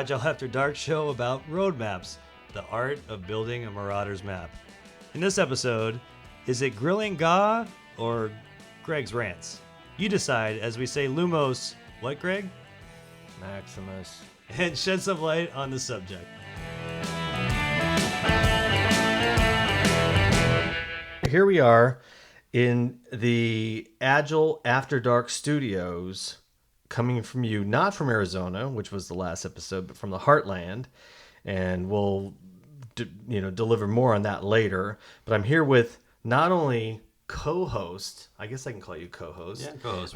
Agile After Dark show about roadmaps, the art of building a Marauders map. In this episode, is it Grilling Ga or Greg's Rants? You decide as we say Lumos, what Greg? Maximus. And shed some light on the subject. Here we are in the Agile After Dark studios, coming from you, not from Arizona, which was the last episode, but from the Heartland. And we'll deliver more on that later. But I'm here with not only co-host, I guess I can call you co-host. Yeah, co-host.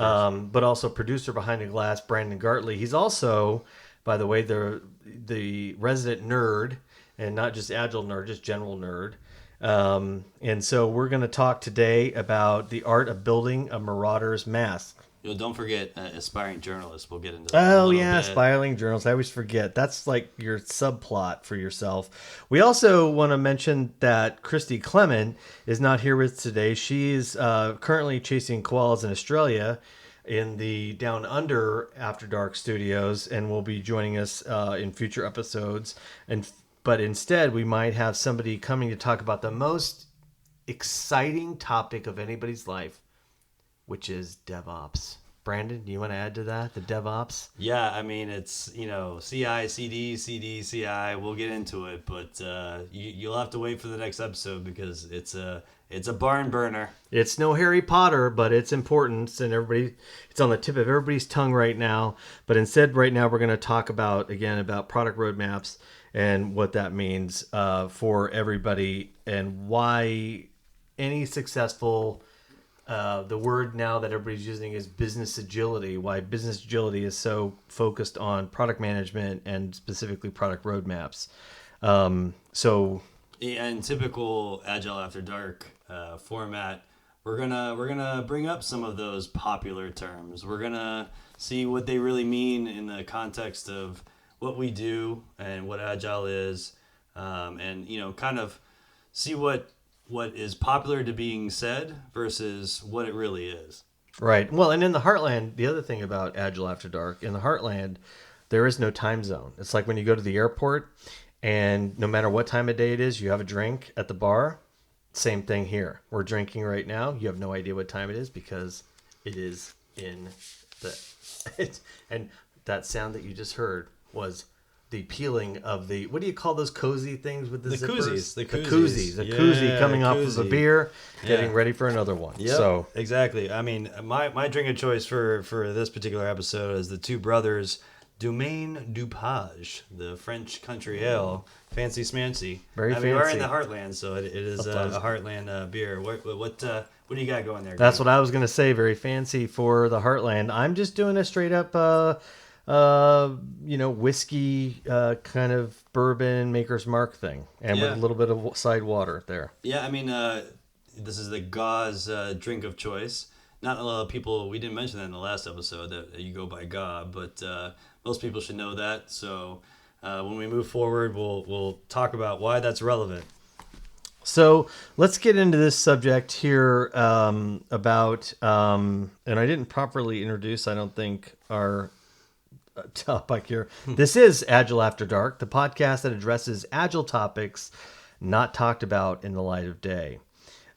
But also producer behind the glass, Brandon Gartley. He's also, by the way, the resident nerd, and not just Agile nerd, just general nerd. And so we're going to talk today about the art of building a Marauders mask. Don't forget aspiring journalists. We'll get into that. Oh, yeah, aspiring journalists. I always forget. That's like your subplot for yourself. We also want to mention that Christy Clement is not here with us today. She's currently chasing koalas in Australia in the Down Under After Dark studios and will be joining us in future episodes. But instead, we might have somebody coming to talk about the most exciting topic of anybody's life, which is DevOps. Brandon, do you want to add to that, the DevOps? Yeah, I mean, it's, CI, CD, CI. We'll get into it, but you'll have to wait for the next episode because it's a barn burner. It's no Harry Potter, but it's important, and it's on the tip of everybody's tongue right now. But instead, right now, we're going to talk about product roadmaps and what that means for everybody, and why any successful, the word now that everybody's using is business agility, why business agility is so focused on product management and specifically product roadmaps. In typical Agile After Dark format, we're gonna bring up some of those popular terms. We're gonna see what they really mean in the context of what we do and what Agile is, and kind of see what is popular to being said versus what it really is. Right. Well, and in the Heartland, the other thing about Agile After Dark, in the Heartland, there is no time zone. It's like when you go to the airport and no matter what time of day it is, you have a drink at the bar. Same thing here. We're drinking right now. You have no idea what time it is because it is in the... and that sound that you just heard was the peeling of the, what do you call those cozy things with the zippers? The koozies. A koozie coming off of a beer, getting ready for another one. Yep, so exactly. I mean, my drink of choice for this particular episode is the two brothers Domaine du Page, the French country ale, fancy smancy. Very fancy. We are in the Heartland, so it is a Heartland beer. What do you got going there? That's what I was going to say. Very fancy for the Heartland. I'm just doing a straight up whiskey kind of bourbon Maker's Mark thing, and with a little bit of side water there. Yeah, I mean, this is the Ga's drink of choice. Not a lot of people, we didn't mention that in the last episode that you go by Ga, but most people should know that. So when we move forward, we'll talk about why that's relevant. So let's get into this subject here about, and I didn't properly introduce, I don't think, our topic here. This is Agile After Dark, the podcast that addresses Agile topics not talked about in the light of day.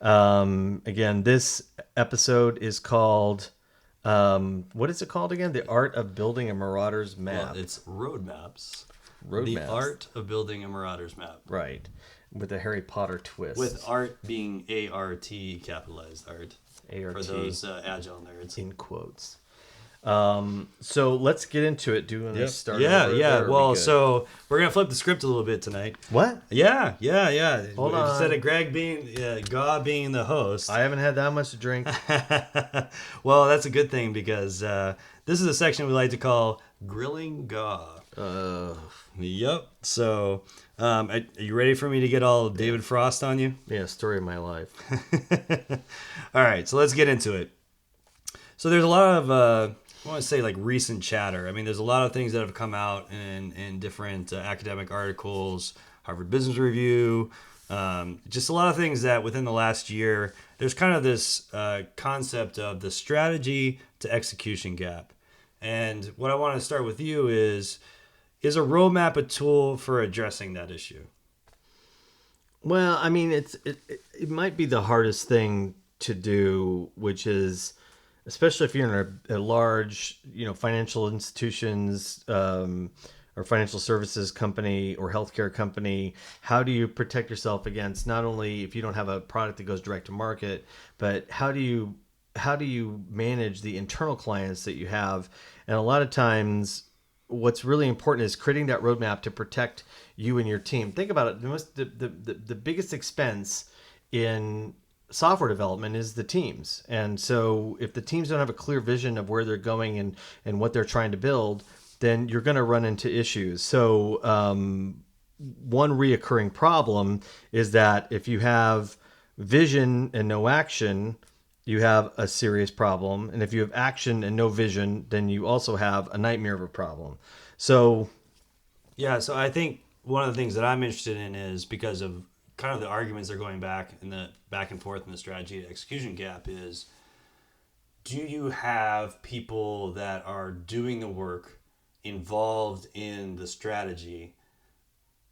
Again, this episode is called, what is it called again? The Art of Building a Marauders Map. Well, it's Roadmaps. The Art of Building a Marauders Map. Right. With a Harry Potter twist. With art being A-R-T, capitalized art. A-R-T. For those Agile nerds. In quotes. So let's get into it. Do you want to start? Yeah. Well, so we're gonna flip the script a little bit tonight. What? Yeah. Hold on. Instead of Greg Ga being the host, I haven't had that much to drink. Well, that's a good thing because this is a section we like to call Grilling Ga. Yep. So, are you ready for me to get all David Frost on you? Yeah, story of my life. All right, so let's get into it. So there's a lot of, I want to say like recent chatter. I mean, there's a lot of things that have come out in different academic articles, Harvard Business Review, just a lot of things that within the last year, there's kind of this concept of the strategy to execution gap. And what I want to start with you is is a roadmap a tool for addressing that issue? Well, I mean, it might be the hardest thing to do, which is, especially if you're in a large, financial institutions, or financial services company or healthcare company. How do you protect yourself against, not only if you don't have a product that goes direct to market, but how do you manage the internal clients that you have? And a lot of times, what's really important is creating that roadmap to protect you and your team. Think about it. The biggest expense in software development is the teams. And so if the teams don't have a clear vision of where they're going and what they're trying to build, then you're going to run into issues. So one reoccurring problem is that if you have vision and no action, you have a serious problem. And if you have action and no vision, then you also have a nightmare of a problem. So Yeah, so I think one of the things that I'm interested in is because of kind of the arguments they're going back and forth in the strategy to execution gap is, do you have people that are doing the work involved in the strategy?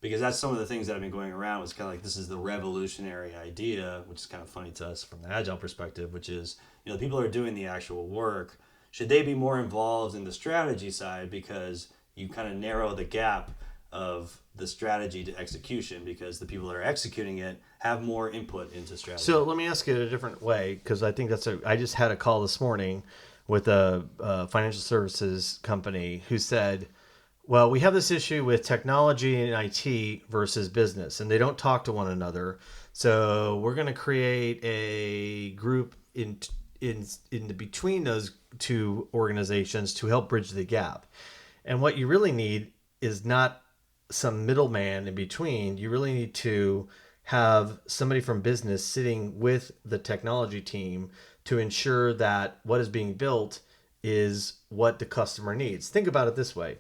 Because that's some of the things that have been going around. Was kind of like, this is the revolutionary idea, which is kind of funny to us from the agile perspective, which is, the people who are doing the actual work, should they be more involved in the strategy side, because you kind of narrow the gap of the strategy to execution, because the people that are executing it have more input into strategy. So let me ask it a different way, because I think I just had a call this morning with a financial services company who said, well, we have this issue with technology and IT versus business, and they don't talk to one another. So we're going to create a group in the between those two organizations to help bridge the gap. And what you really need is not some middleman in between. You really need to have somebody from business sitting with the technology team to ensure that what is being built is what the customer needs. Think about it this way.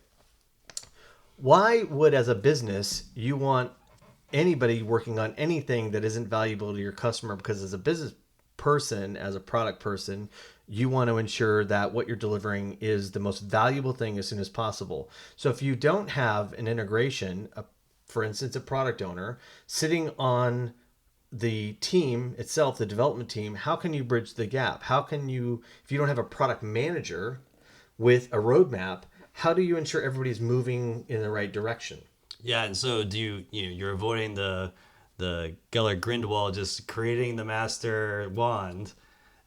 Why would, as a business, you want anybody working on anything that isn't valuable to your customer? Because as a business person, as a product person, you want to ensure that what you're delivering is the most valuable thing as soon as possible. So if you don't have an integration, for instance, a product owner sitting on the team itself, the development team, how can you bridge the gap? How can you, if you don't have a product manager with a roadmap, how do you ensure everybody's moving in the right direction? Yeah, and so you're avoiding the Gellert Grindelwald just creating the master wand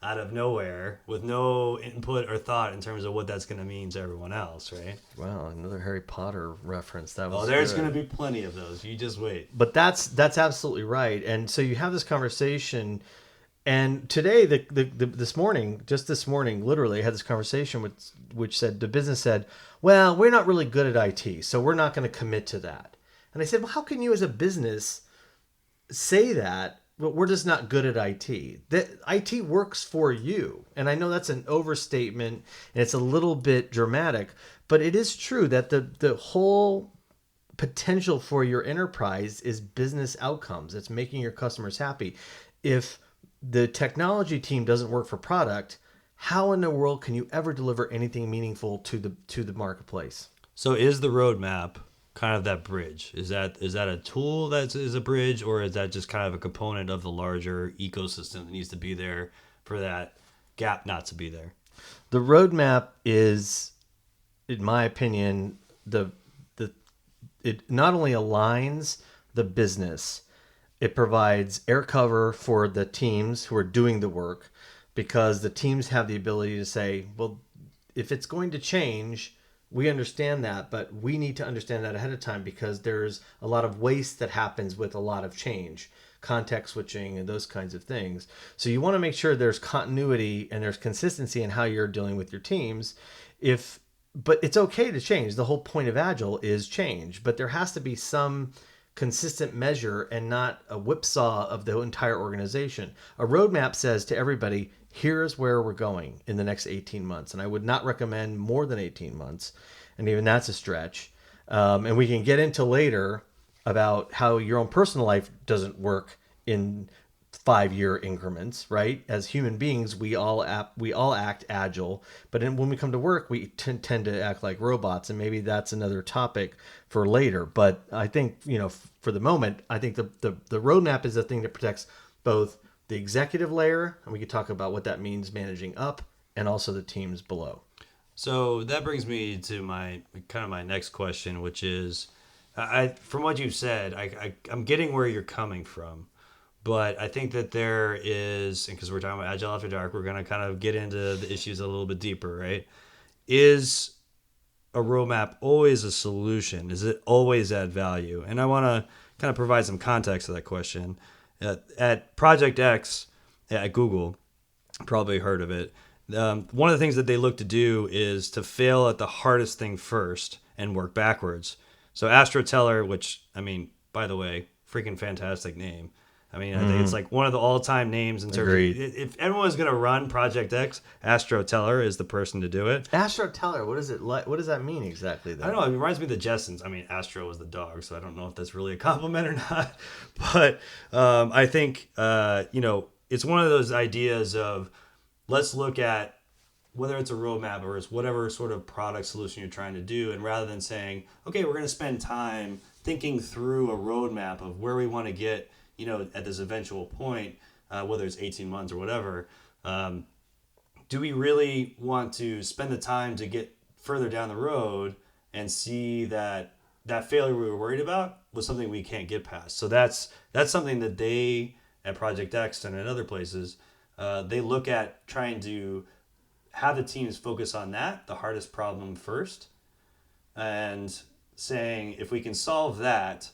out of nowhere with no input or thought in terms of what that's going to mean to everyone else, right? Wow, another Harry Potter reference. That was there's going to be plenty of those. You just wait. But that's absolutely right. And so you have this conversation. And today, this morning, literally, I had this conversation which said, the business said, well, we're not really good at IT, so we're not going to commit to that. And I said, well, how can you as a business say that, but we're just not good at IT? That IT works for you. And I know that's an overstatement, and it's a little bit dramatic, but it is true that the whole potential for your enterprise is business outcomes. It's making your customers happy. If the technology team doesn't work for product, how in the world can you ever deliver anything meaningful to the marketplace? So is the roadmap kind of that bridge? Is that a tool that is a bridge, or is that just kind of a component of the larger ecosystem that needs to be there for that gap not to be there? The roadmap is, in my opinion, it not only aligns the business, it provides air cover for the teams who are doing the work, because the teams have the ability to say, well, if it's going to change, we understand that, but we need to understand that ahead of time, because there's a lot of waste that happens with a lot of change, context switching and those kinds of things. So you want to make sure there's continuity and there's consistency in how you're dealing with your teams. But it's okay to change. The whole point of Agile is change, but there has to be some consistent measure and not a whipsaw of the entire organization. A roadmap says to everybody, here's where we're going in the next 18 months. And I would not recommend more than 18 months. And even that's a stretch. And we can get into later about how your own personal life doesn't work in 5-year increments, right? As human beings, we all act agile, but when we come to work, we tend to act like robots, and maybe that's another topic for later. But I think, for the moment, I think the roadmap is the thing that protects both the executive layer, and we could talk about what that means managing up, and also the teams below. So that brings me to my next question, which is, from what you've said, I'm getting where you're coming from. But I think that there is, because we're talking about Agile After Dark, we're going to kind of get into the issues a little bit deeper, right? Is a roadmap always a solution? Is it always add value? And I want to kind of provide some context to that question. At Project X at Google, probably heard of it. One of the things that they look to do is to fail at the hardest thing first and work backwards. So AstroTeller, which, I mean, by the way, freaking fantastic name. I mean, I think it's like one of the all-time names in terms of, if anyone was going to run Project X, AstroTeller is the person to do it. AstroTeller, what is it like? What does that mean exactly, though? I don't know. It reminds me of the Jetsons. I mean, Astro was the dog, so I don't know if that's really a compliment or not. But I think, it's one of those ideas of let's look at whether it's a roadmap or it's whatever sort of product solution you're trying to do. And rather than saying, okay, we're going to spend time thinking through a roadmap of where we want to get, at this eventual point, whether it's 18 months or whatever, do we really want to spend the time to get further down the road and see that failure we were worried about was something we can't get past? So that's something that they, at Project X and at other places, they look at trying to have the teams focus on that, the hardest problem first, and saying, if we can solve that,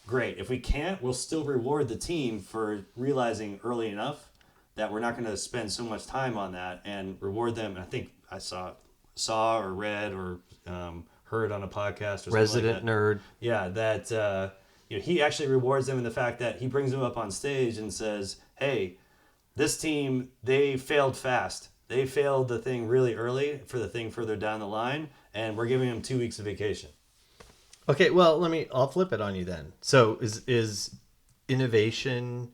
great. If we can't, we'll still reward the team for realizing early enough that we're not going to spend so much time on that, and reward them. And I think I saw or read or heard on a podcast or Resident something like that. Nerd. Yeah, that he actually rewards them in the fact that he brings them up on stage and says, hey, this team, they failed fast. They failed the thing really early for the thing further down the line, and we're giving them 2 weeks of vacation. Okay, well, I'll flip it on you then. So is innovation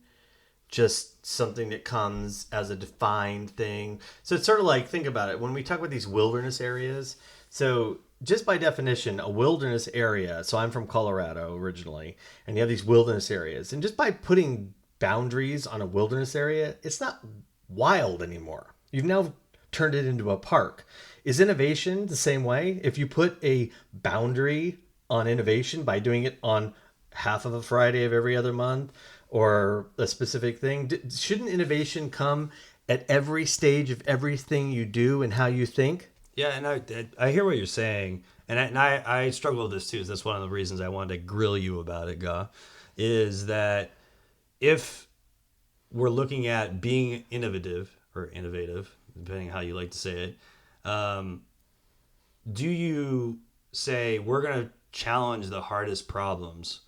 just something that comes as a defined thing? So it's sort of like, think about it. When we talk about these wilderness areas, so just by definition, a wilderness area, so I'm from Colorado originally, and you have these wilderness areas, and just by putting boundaries on a wilderness area, it's not wild anymore. You've now turned it into a park. Is innovation the same way? If you put a boundary on innovation by doing it on half of a Friday of every other month or a specific thing, shouldn't innovation come at every stage of everything you do and how you think? Yeah, and I hear what you're saying, and I struggle with this too. That's one of the reasons I wanted to grill you about it, Ga, is that if we're looking at being innovative, depending how you like to say it, do you say we're going to challenge the hardest problems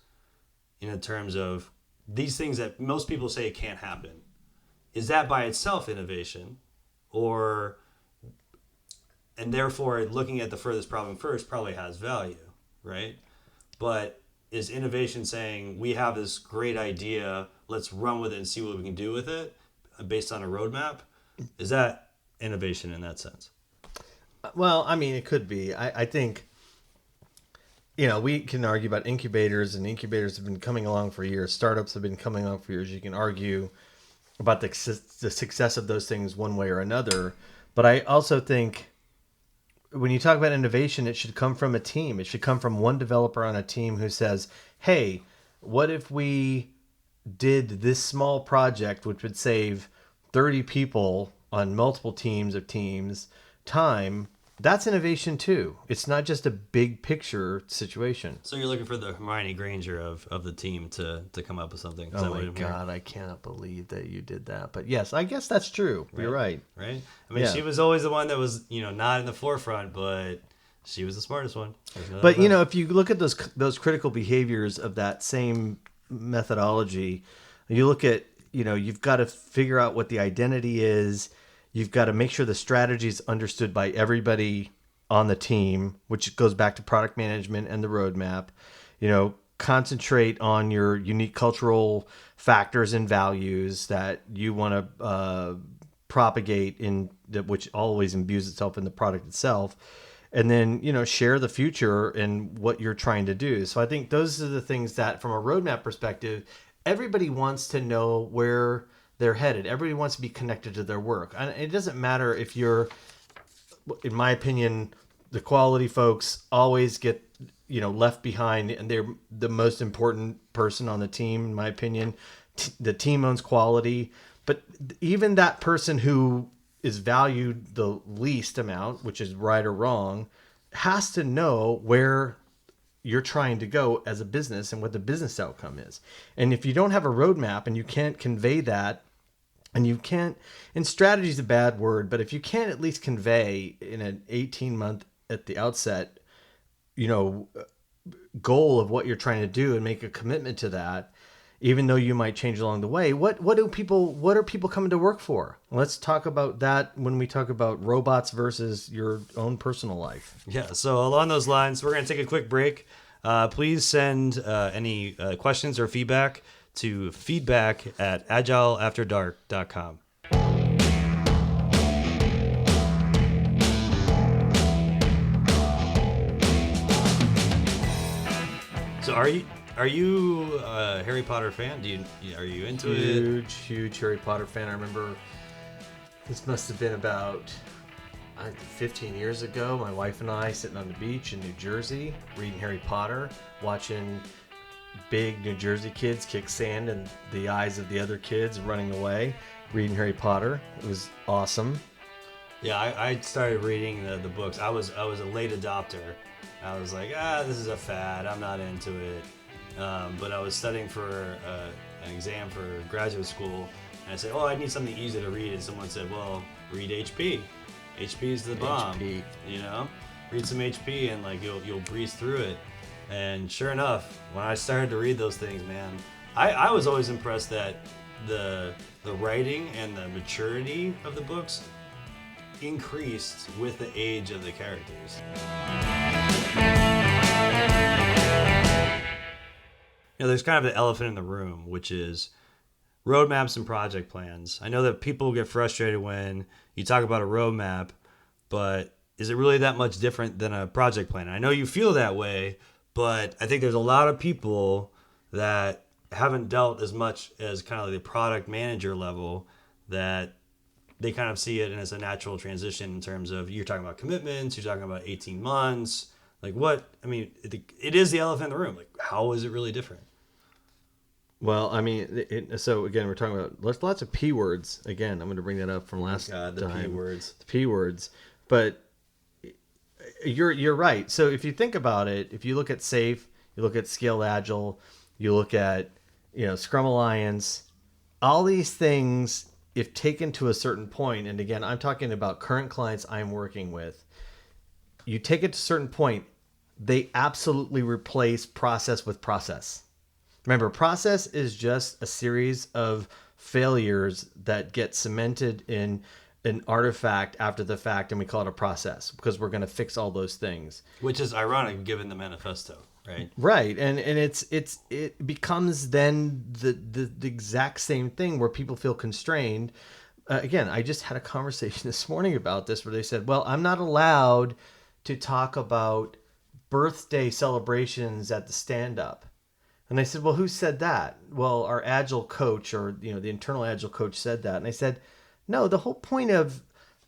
in terms of these things that most people say can't happen? Is that by itself innovation, and therefore looking at the furthest problem first probably has value, right? But is innovation saying we have this great idea, let's run with it and see what we can do with it based on a roadmap? Is that innovation in that sense? Well, it could be. I think, we can argue about incubators, and incubators have been coming along for years. Startups have been coming along for years. You can argue about the success of those things one way or another. But I also think when you talk about innovation, it should come from a team. It should come from one developer on a team who says, hey, what if we did this small project, which would save 30 people on multiple teams time? That's innovation too. It's not just a big picture situation. So you're looking for the Hermione Granger of the team to come up with something. Oh my God, I cannot believe that you did that. But yes, I guess that's true. Right. You're right. Right? She was always the one that was, not in the forefront, but she was the smartest one. But, if you look at those critical behaviors of that same methodology, you look at, you've got to figure out what the identity is. You've got to make sure the strategy is understood by everybody on the team, which goes back to product management and the roadmap. concentrate on your unique cultural factors and values that you want to propagate which always imbues itself in the product itself, and then share the future and what you're trying to do. So I think those are the things that, from a roadmap perspective, everybody wants to know where they're headed. Everybody wants to be connected to their work, and it doesn't matter if you're, in my opinion, the quality folks always get left behind, and they're the most important person on the team, in my opinion. The team owns quality, but even that person who is valued the least amount, which is right or wrong, has to know where you're trying to go as a business and what the business outcome is. And if you don't have a roadmap and you can't convey that, and you can't, and strategy is a bad word, but if you can't at least convey in an 18-month at the outset, goal of what you're trying to do and make a commitment to that, even though you might change along the way, what are people coming to work for? Let's talk about that when we talk about robots versus your own personal life. Yeah, so along those lines, we're going to take a quick break. Please send any questions or feedback to feedback@agileafterdark.com. So are you a Harry Potter fan? Are you into it? Huge Harry Potter fan. I remember this must have been about 15 years ago. My wife and I sitting on the beach in New Jersey, reading Harry Potter, watching big New Jersey kids kick sand in the eyes of the other kids running away, reading Harry Potter. It was awesome. Yeah, I started reading the books. I was a late adopter. I was like, this is a fad. I'm not into it. But I was studying for an exam for graduate school, and I said, I need something easy to read. And someone said, well, read HP. HP is the bomb. HP. Read some HP, and like you'll breeze through it. And sure enough, when I started to read those things, man, I was always impressed that the writing and the maturity of the books increased with the age of the characters. There's kind of the elephant in the room, which is roadmaps and project plans. I know that people get frustrated when you talk about a roadmap, but is it really that much different than a project plan? I know you feel that way, but I think there's a lot of people that haven't dealt as much as kind of like the product manager level, that they kind of see it as a natural transition in terms of, you're talking about commitments, you're talking about 18 months. Like it is the elephant in the room. Like, how is it really different? Well, so again, we're talking about lots of P words. Again, I'm going to bring that up from last time. P words. The P words. But you're right. So if you think about it, if you look at SAFe, you look at Scaled Agile, you look at Scrum Alliance, all these things, if taken to a certain point, and again, I'm talking about current clients I'm working with, you take it to a certain point, they absolutely replace process with process. Remember, process is just a series of failures that get cemented in an artifact after the fact, and we call it a process because we're going to fix all those things. Which is ironic given the manifesto, right? Right, and it becomes then the exact same thing where people feel constrained. Again, I just had a conversation this morning about this where they said, well, I'm not allowed to talk about birthday celebrations at the stand-up. And I said, well, who said that? Well, our Agile coach, or the internal Agile coach, said that. And I said, no, the whole point of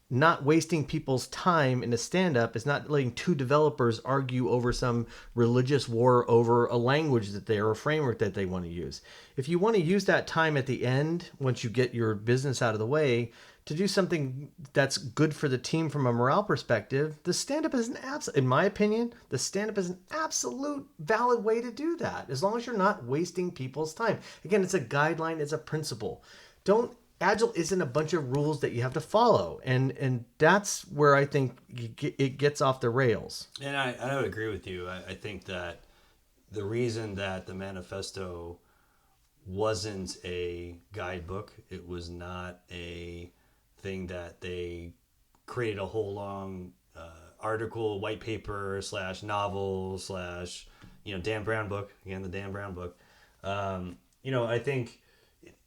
not wasting people's time in a stand-up is not letting two developers argue over some religious war over a language or a framework that they want to use. If you want to use that time at the end, once you get your business out of the way, to do something that's good for the team from a morale perspective, the stand-up is in my opinion, the stand-up is an absolute valid way to do that, as long as you're not wasting people's time. Again, it's a guideline, it's a principle. Agile isn't a bunch of rules that you have to follow, and that's where I think it gets off the rails. And I would agree with you. I think that the reason that the manifesto wasn't a guidebook, it was not a thing that they created a whole long article, white paper / novel / Dan Brown book, again, the Dan Brown book. I think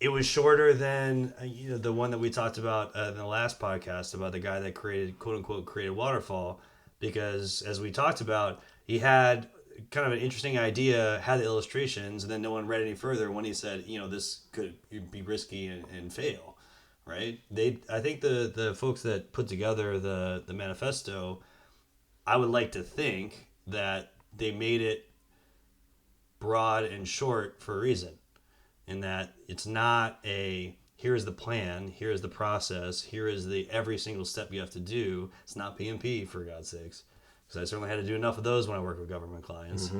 it was shorter than the one that we talked about in the last podcast about the guy that created, quote unquote, created Waterfall, because as we talked about, he had kind of an interesting idea, had the illustrations, and then no one read any further when he said, this could be risky and fail, right? I think the folks that put together the manifesto, I would like to think that they made it broad and short for a reason, in that it's not here's the plan, here's the process, here is the every single step you have to do. It's not PMP, for God's sakes, because I certainly had to do enough of those when I work with government clients.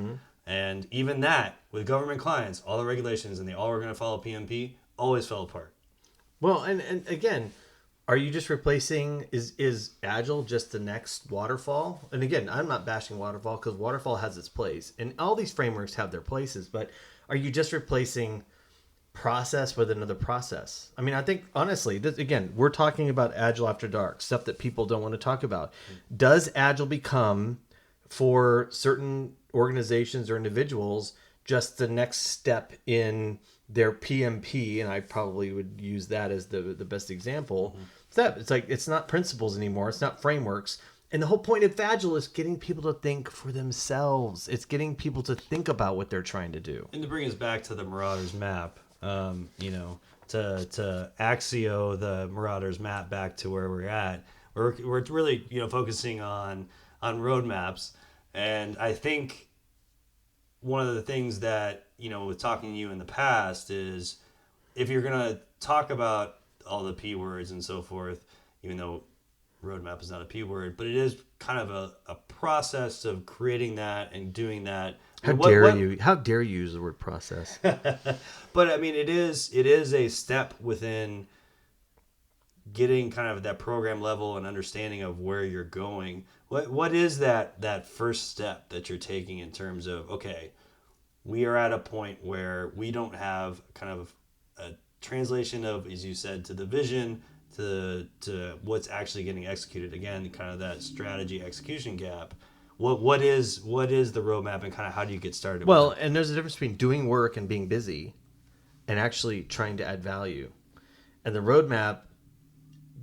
And even that, with government clients, all the regulations, and they all were going to follow PMP, always fell apart. Well, and again, are you just replacing, is Agile just the next Waterfall? And again, I'm not bashing Waterfall, because Waterfall has its place. And all these frameworks have their places, but are you just replacing process with another process? I mean, I think, honestly, again, we're talking about Agile After Dark, stuff that people don't want to talk about. Does Agile become, for certain organizations or individuals, just the next step in their PMP? And I probably would use that as the best example. It's like, it's not principles anymore. It's not frameworks. And the whole point of Agile is getting people to think for themselves. It's getting people to think about what they're trying to do. And to bring us back to the Marauders map, to Accio the Marauders map back to where we're at, we're really focusing on roadmaps. And I think one of the things that with talking to you in the past is, if you're gonna talk about all the P words and so forth, even though roadmap is not a P word, but it is kind of a process of creating that and doing that. How dare you use the word process? But I mean, it is a step within getting kind of that program level and understanding of where you're going. What is that first step that you're taking in terms of, okay, we are at a point where we don't have kind of a translation of, as you said, to the vision, to what's actually getting executed. Again, kind of that strategy execution gap. What is the roadmap, and kind of how do you get started? Well, and there's a difference between doing work and being busy and actually trying to add value. And the roadmap,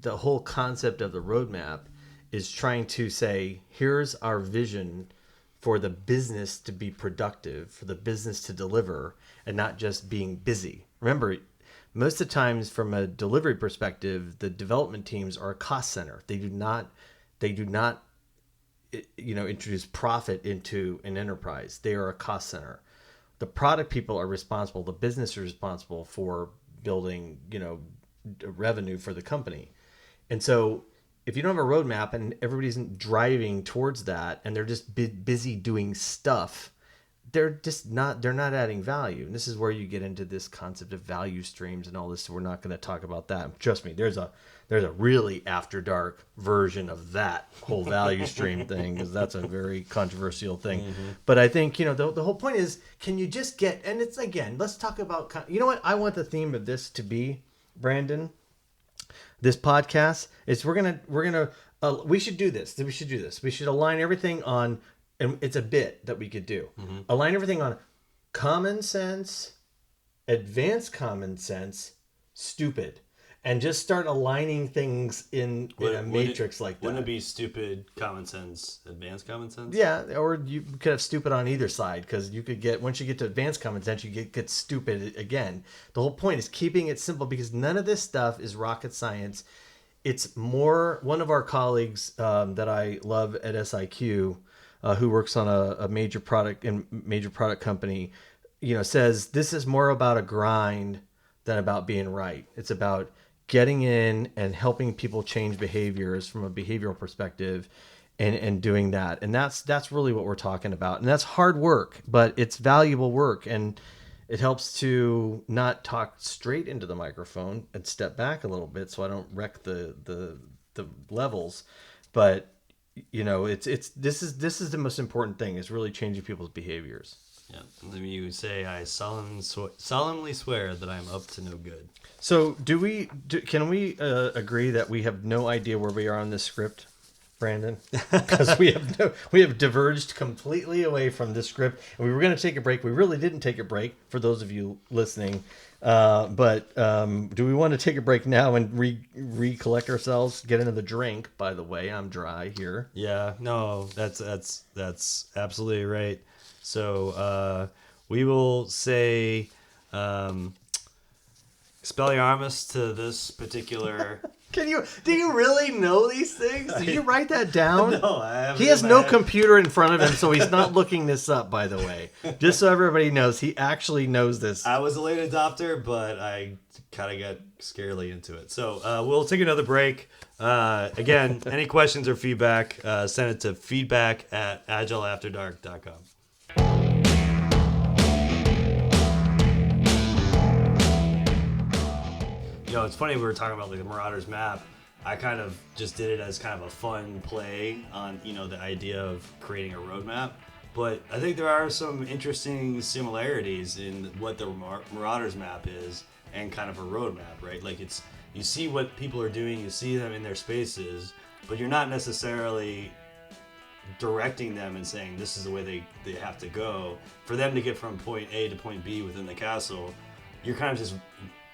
the whole concept of the roadmap is trying to say, here's our vision for the business to be productive, for the business to deliver, and not just being busy. Remember, most of the times from a delivery perspective, the development teams are a cost center. They do not introduce profit into an enterprise. They are a cost center. The product people are responsible. The business is responsible for building, revenue for the company. And so if you don't have a roadmap and everybody isn't driving towards that, and they're just busy doing stuff, they're not adding value. And this is where you get into this concept of value streams and all this. So we're not going to talk about that. Trust me, there's a really after dark version of that whole value stream thing, because that's a very controversial thing. But I think, the whole point is, can you just get, and it's, again, let's talk about, what I want the theme of this to be, Brandon, this podcast is we should do this. We should align everything on, and it's a bit that we could do. Align everything on common sense, advanced common sense, stupid, and just start aligning things in a matrix like that. Wouldn't it be stupid, common sense, advanced common sense? Yeah, or you could have stupid on either side, because you could get, once you get to advanced common sense, you get stupid again. The whole point is keeping it simple, because none of this stuff is rocket science. It's more, one of our colleagues that I love at SIQ, who works on a major product company, says this is more about a grind than about being right. It's about getting in and helping people change behaviors from a behavioral perspective, and doing that. And that's really what we're talking about. And that's hard work, but it's valuable work. And it helps to not talk straight into the microphone and step back a little bit so I don't wreck the levels. But this is the most important thing, is really changing people's behaviors. Yeah, you say, I solemnly swear that I'm up to no good. So can we agree that we have no idea where we are on this script? Brandon, because we have diverged completely away from this script, and we were going to take a break. We really didn't take a break for those of you listening, but do we want to take a break now and recollect ourselves, get into the drink? By the way, I'm dry here. Yeah, no, that's absolutely right. So we will say Expelliarmus to this particular. Do you really know these things? Did you write that down? No, I haven't. He has no computer in front of him, so he's not looking this up, by the way. Just so everybody knows, he actually knows this. I was a late adopter, but I kind of got scarily into it. So we'll take another break. Again, any questions or feedback, send it to feedback@agileafterdark.com. You know, it's funny, we were talking about like the Marauders map. I kind of just did it as kind of a fun play on, you know, the idea of creating a roadmap. But I think there are some interesting similarities in what the Marauders map is and kind of a roadmap, right? Like it's, you see what people are doing, you see them in their spaces, but you're not necessarily directing them and saying this is the way they have to go. For them to get from point A to point B within the castle, you're kind of just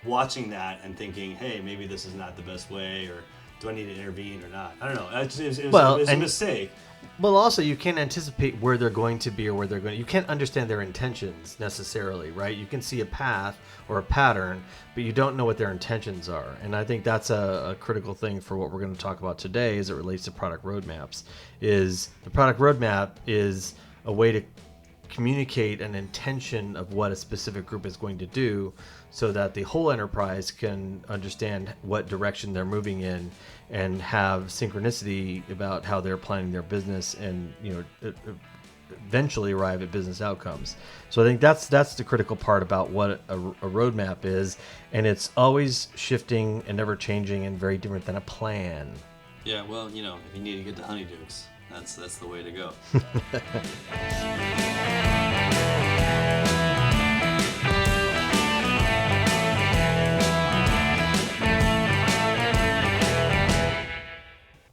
watching that and thinking, hey, maybe this is not the best way, or do I need to intervene or not? I don't know. It was a mistake. Well, also, you can't anticipate where they're going to be or where they're going to... You can't understand their intentions necessarily, right? You can see a path or a pattern, but you don't know what their intentions are. And I think that's a critical thing for what we're going to talk about today as it relates to product roadmaps. Is the product roadmap is a way to communicate an intention of what a specific group is going to do so that the whole enterprise can understand what direction they're moving in and have synchronicity about how they're planning their business and, you know, eventually arrive at business outcomes. So I think that's the critical part about what a roadmap is, and it's always shifting and never changing and very different than a plan. Yeah, well, you know, if you need to get to Honeydukes, that's the way to go.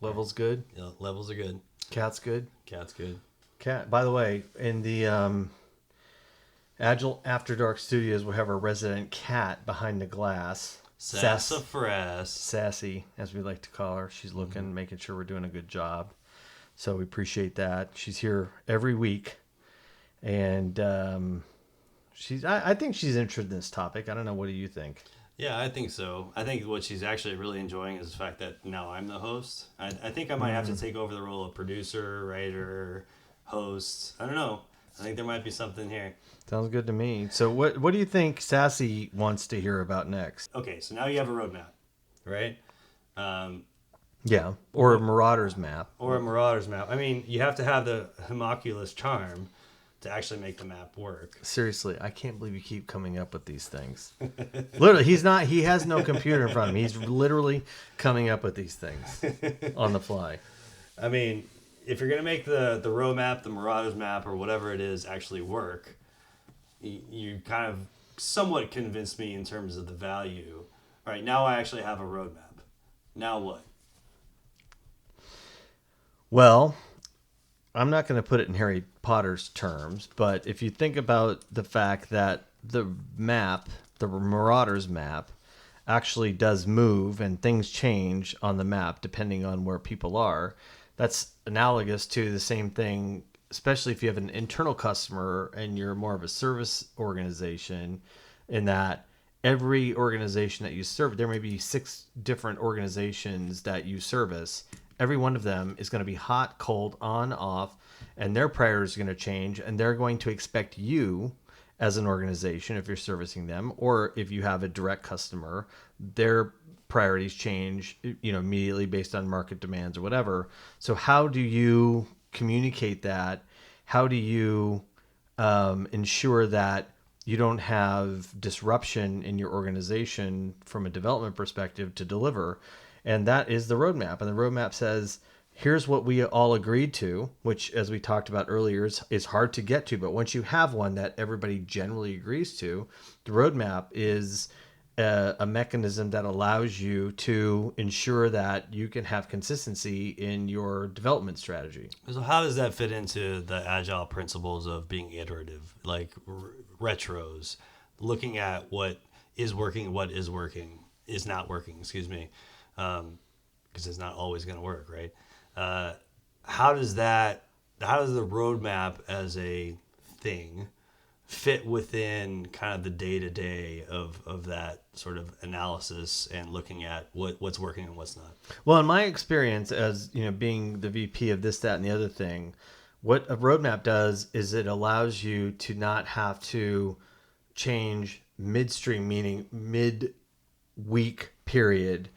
Levels good? Yeah, levels are good. Cat's good? Cat's good. Cat. By the way, in the Agile After Dark Studios, we have our resident cat behind the glass. Sassafras. Sassy, as we like to call her. She's looking, making sure we're doing a good job. So we appreciate that. She's here every week. And I think she's interested in this topic. I don't know. What do you think? Yeah, I think so. I think what she's actually really enjoying is the fact that now I'm the host. I think I might have to take over the role of producer, writer, host. I don't know. I think there might be something here. Sounds good to me. So what do you think Sassy wants to hear about next? Okay, so now you have a roadmap, right? Yeah, or a Marauders map. Or a Marauders map. I mean, you have to have the homunculus charm to actually make the map work. Seriously, I can't believe you keep coming up with these things. Literally, he has no computer in front of him. He's literally coming up with these things on the fly. I mean, if you're going to make the roadmap, the Marauders map, or whatever it is actually work, you kind of somewhat convinced me in terms of the value. All right, now I actually have a roadmap. Now what? Well, I'm not going to put it in Harry Potter's terms, but if you think about the fact that the map, the Marauders map, actually does move and things change on the map depending on where people are, that's analogous to the same thing, especially if you have an internal customer and you're more of a service organization, in that every organization that you serve, there may be 6 different organizations that you service. Every one of them is going to be hot, cold, on, off, and their priorities are going to change, and they're going to expect you as an organization, if you're servicing them, or if you have a direct customer, their priorities change, you know, immediately based on market demands or whatever. So how do you communicate that? How do you ensure that you don't have disruption in your organization from a development perspective to deliver? And that is the roadmap. And the roadmap says, here's what we all agreed to, which, as we talked about earlier, is hard to get to. But once you have one that everybody generally agrees to, the roadmap is a mechanism that allows you to ensure that you can have consistency in your development strategy. So how does that fit into the agile principles of being iterative, like retros, looking at what is working, what is not working, excuse me, because it's not always going to work, right? How does the roadmap as a thing fit within kind of the day-to-day of that sort of analysis and looking at what's working and what's not? Well, in my experience as, being the VP of this, that, and the other thing, what a roadmap does is it allows you to not have to change midstream, meaning mid-week period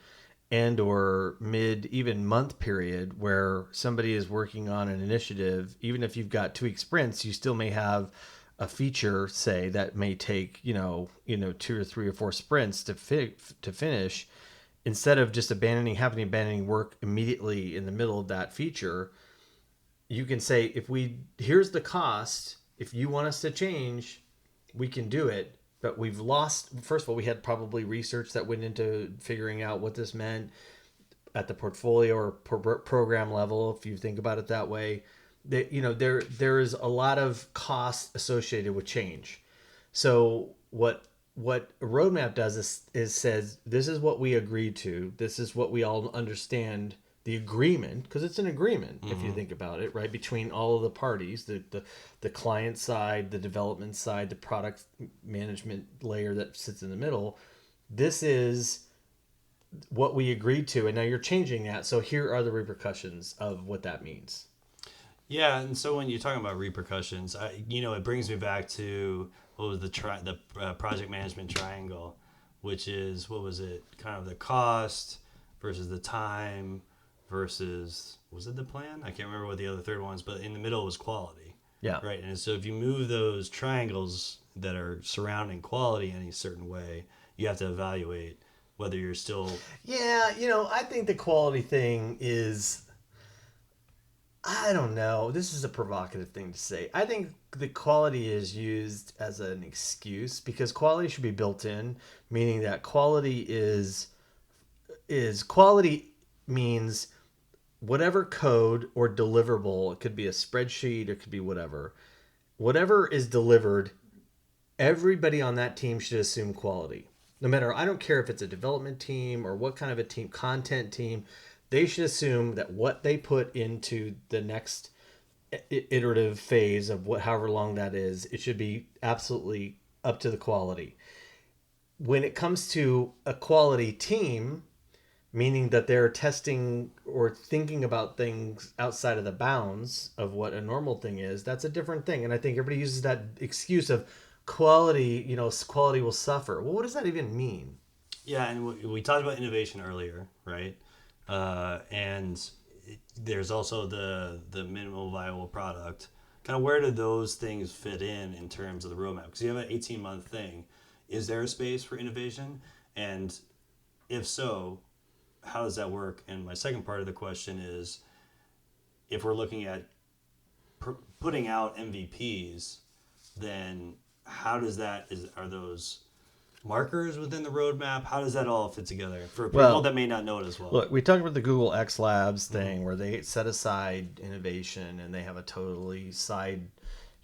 and or even month period where somebody is working on an initiative. Even if you've got 2 week sprints, you still may have a feature, say, that may take 2 or 3 or 4 sprints to finish. Instead of just abandoning work immediately in the middle of that feature, you can say, here's the cost. If you want us to change, we can do it. But we've lost, first of all, we had probably research that went into figuring out what this meant at the portfolio or program level, if you think about it that way. There is a lot of cost associated with change. So what a roadmap does is says, this is what we agreed to. This is what we all understand, the agreement, because it's an agreement, if you think about it, right, between all of the parties, the client side, the development side, the product management layer that sits in the middle. This is what we agreed to, and now you're changing that. So here are the repercussions of what that means. Yeah, and so when you're talking about repercussions, it brings me back to what was the project management triangle, which is, what was it? Kind of the cost versus the time versus, was it the plan? I can't remember what the other third one was, but in the middle was quality. Yeah. Right. And so if you move those triangles that are surrounding quality in any certain way, you have to evaluate whether you're still. Yeah, I think the quality thing is, I don't know. This is a provocative thing to say. I think the quality is used as an excuse because quality should be built in, meaning that quality quality means whatever code or deliverable, it could be a spreadsheet, it could be whatever is delivered, everybody on that team should assume quality. No matter, I don't care if it's a development team or what kind of a team, content team, they should assume that what they put into the next iterative phase of however long that is, it should be absolutely up to the quality. When it comes to a quality team, meaning that they're testing or thinking about things outside of the bounds of what a normal thing is, that's a different thing. And I think everybody uses that excuse of quality, quality will suffer. Well, what does that even mean? Yeah, and we talked about innovation earlier, right? And there's also the minimal viable product. Kind of where do those things fit in terms of the roadmap? Because you have an 18-month thing. Is there a space for innovation? And if so, how does that work? And my second part of the question is, if we're looking at putting out MVPs, then how does are those markers within the roadmap? How does that all fit together for people that may not know it as well? Look, we talked about the Google X Labs thing where they set aside innovation and they have a totally side,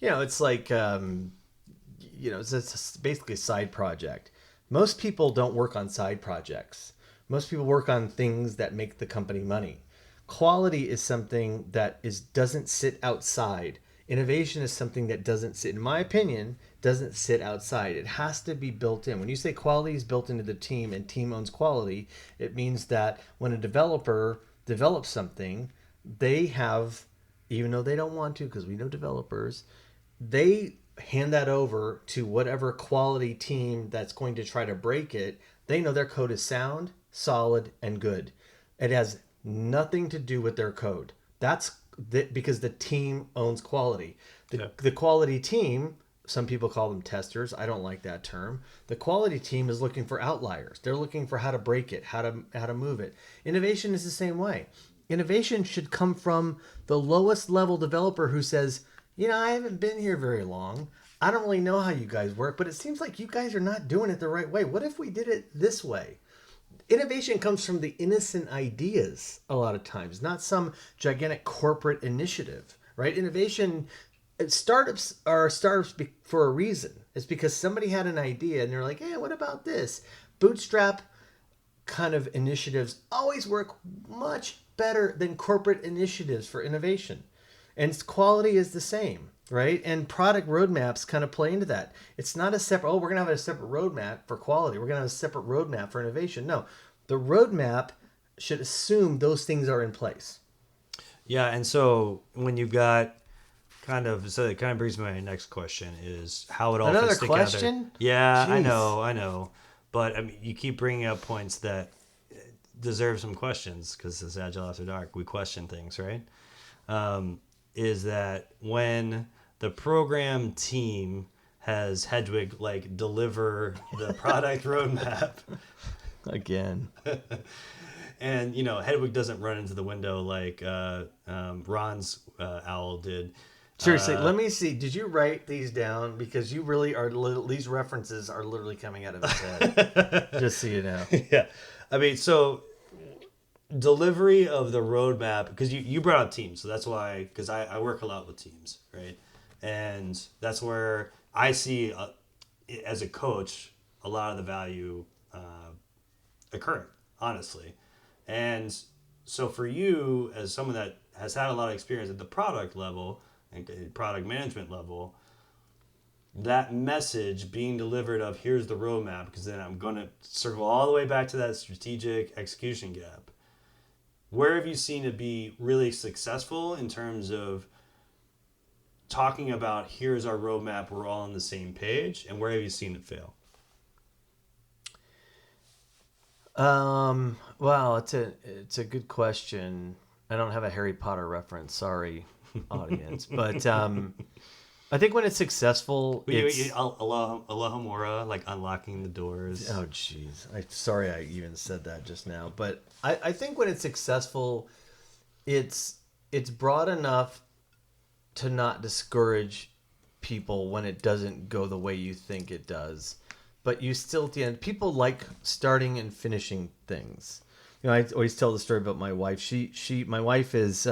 it's like, it's basically a side project. Most people don't work on side projects. Most people work on things that make the company money. Quality is something that doesn't sit outside. Innovation is something that doesn't sit, in my opinion, doesn't sit outside. It has to be built in. When you say quality is built into the team and team owns quality, it means that when a developer develops something, they have, even though they don't want to, because we know developers, they hand that over to whatever quality team that's going to try to break it. They know their code is sound, solid, and good. It has nothing to do with their code. That's because the team owns quality. The quality team, some people call them testers. I don't like that term. The quality team is looking for outliers. They're looking for how to break it, how to move it. Innovation is the same way. Innovation should come from the lowest level developer who says, I haven't been here very long. I don't really know how you guys work, but it seems like you guys are not doing it the right way. What if we did it this way? Innovation comes from the innocent ideas a lot of times, not some gigantic corporate initiative, right? Innovation, startups are for a reason. It's because somebody had an idea and they're like, hey, what about this? Bootstrap kind of initiatives always work much better than corporate initiatives for innovation. And quality is the same, right? And product roadmaps kind of play into that. It's not a separate, oh, we're going to have a separate roadmap for quality. We're going to have a separate roadmap for innovation. No, the roadmap should assume those things are in place. Yeah, and so when you've got so it kind of brings me to my next question is how it all Another fits together. question? Yeah, Jeez. I know, but I mean, you keep bringing up points that deserve some questions because it's Agile After Dark. We question things, right? Is that when the program team has Hedwig like deliver the product roadmap Again. and Hedwig doesn't run into the window like Ron's owl did. Seriously, let me see. Did you write these down? Because you really are. These references are literally coming out of his head. Just so you know. Yeah, I mean, so delivery of the roadmap, because you brought up teams, so that's why, because I work a lot with teams, right? And that's where I see as a coach a lot of the value occurring, honestly. And so for you, as someone that has had a lot of experience at the product level and product management level, that message being delivered of here's the roadmap, because then I'm going to circle all the way back to that strategic execution gap. Where have you seen it be really successful in terms of talking about here's our roadmap, we're all on the same page, and where have you seen it fail? Well, it's a good question. I don't have a Harry Potter reference. Sorry, audience. But I think when it's successful, it's Alohomora, like unlocking the doors. oh jeez. Sorry I even said that just now. But I think when it's successful, it's broad enough to not discourage people when it doesn't go the way you think it does. But you still, at the end, people like starting and finishing things. I always tell the story about my wife. My wife is,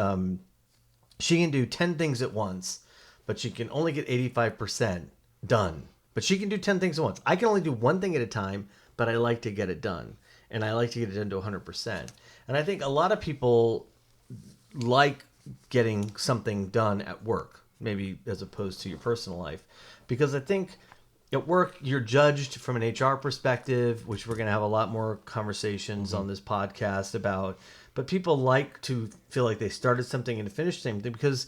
she can do 10 things at once, but she can only get 85% done. But she can do 10 things at once. I can only do one thing at a time, but I like to get it done. And I like to get it done to 100%. And I think a lot of people like getting something done at work, maybe as opposed to your personal life. Because I think at work, you're judged from an HR perspective, which we're going to have a lot more conversations on this podcast about. But people like to feel like they started something and finished something because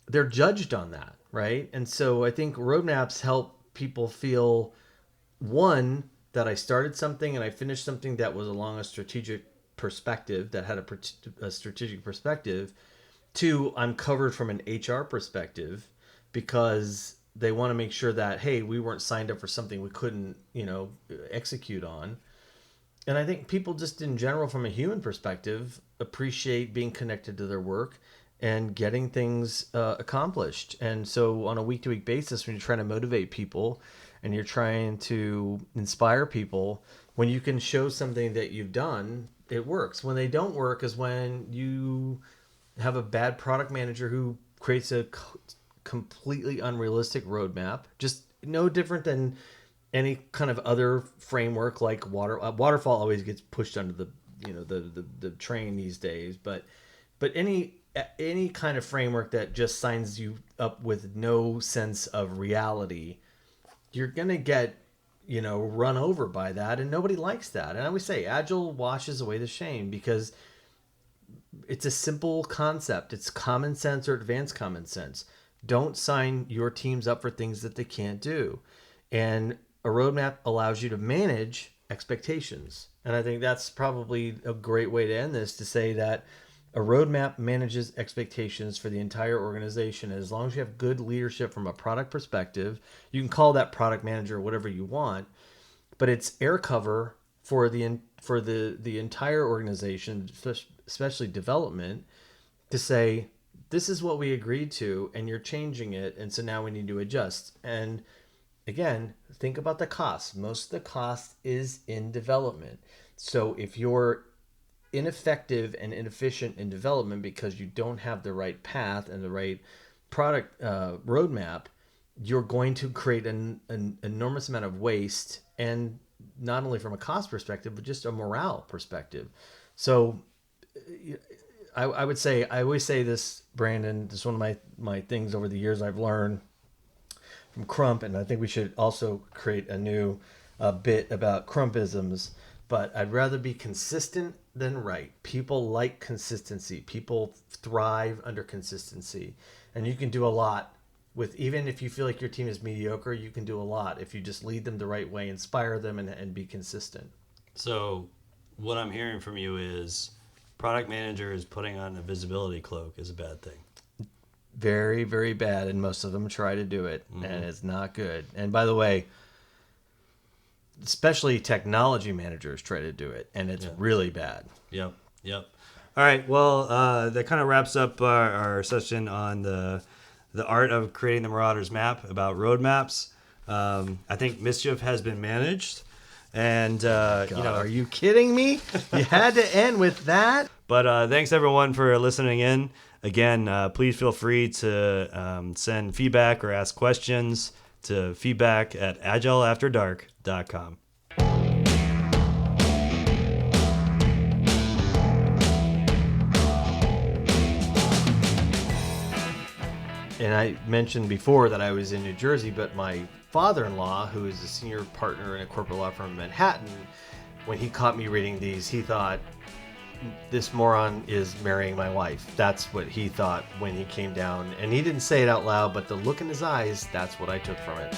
they're judged on that, right? And so I think roadmaps help people feel, one, that I started something and I finished something that was along a strategic perspective, that had a strategic perspective. Two, I'm covered from an HR perspective because they want to make sure that, hey, we weren't signed up for something we couldn't, execute on. And I think people just in general, from a human perspective, appreciate being connected to their work and getting things accomplished. And so on a week-to-week basis, when you're trying to motivate people and you're trying to inspire people, when you can show something that you've done, it works. When they don't work is when you have a bad product manager who creates a completely unrealistic roadmap, just no different than any kind of other framework like waterfall always gets pushed under the train these days, but any kind of framework that just signs you up with no sense of reality, you're gonna get run over by that, and nobody likes that. And I always say Agile washes away the shame because it's a simple concept. It's common sense or advanced common sense. Don't sign your teams up for things that they can't do. And a roadmap allows you to manage expectations. And I think that's probably a great way to end this, to say that a roadmap manages expectations for the entire organization. And as long as you have good leadership from a product perspective, you can call that product manager whatever you want, but it's air cover for the entire organization, especially development, to say this is what we agreed to, and you're changing it, and so now we need to adjust. And again, think about the cost. Most of the cost is in development. So if you're ineffective and inefficient in development because you don't have the right path and the right product roadmap, you're going to create an enormous amount of waste, and not only from a cost perspective, but just a morale perspective. So I would say, I always say this, Brandon, this is one of my things over the years I've learned from Crump, and I think we should also create a new bit about Crumpisms, but I'd rather be consistent than right. People like consistency. People thrive under consistency. And you can do a lot with, even if you feel like your team is mediocre, you can do a lot if you just lead them the right way, inspire them, and be consistent. So what I'm hearing from you is product managers putting on a visibility cloak is a bad thing. Very, very bad, and most of them try to do it, and it's not good. And by the way, especially technology managers try to do it, and it's really bad. Yep. All right, well, that kind of wraps up our session on the art of creating the Marauders map, about roadmaps. I think mischief has been managed, and God, are you kidding me? You had to end with that. But thanks everyone for listening in. Again, please feel free to send feedback or ask questions to feedback@agileafterdark.com. And I mentioned before that I was in New Jersey, but my father-in-law, who is a senior partner in a corporate law firm in Manhattan, when he caught me reading these, he thought, this moron is marrying my wife. That's what he thought when he came down. And he didn't say it out loud, but the look in his eyes, that's what I took from it.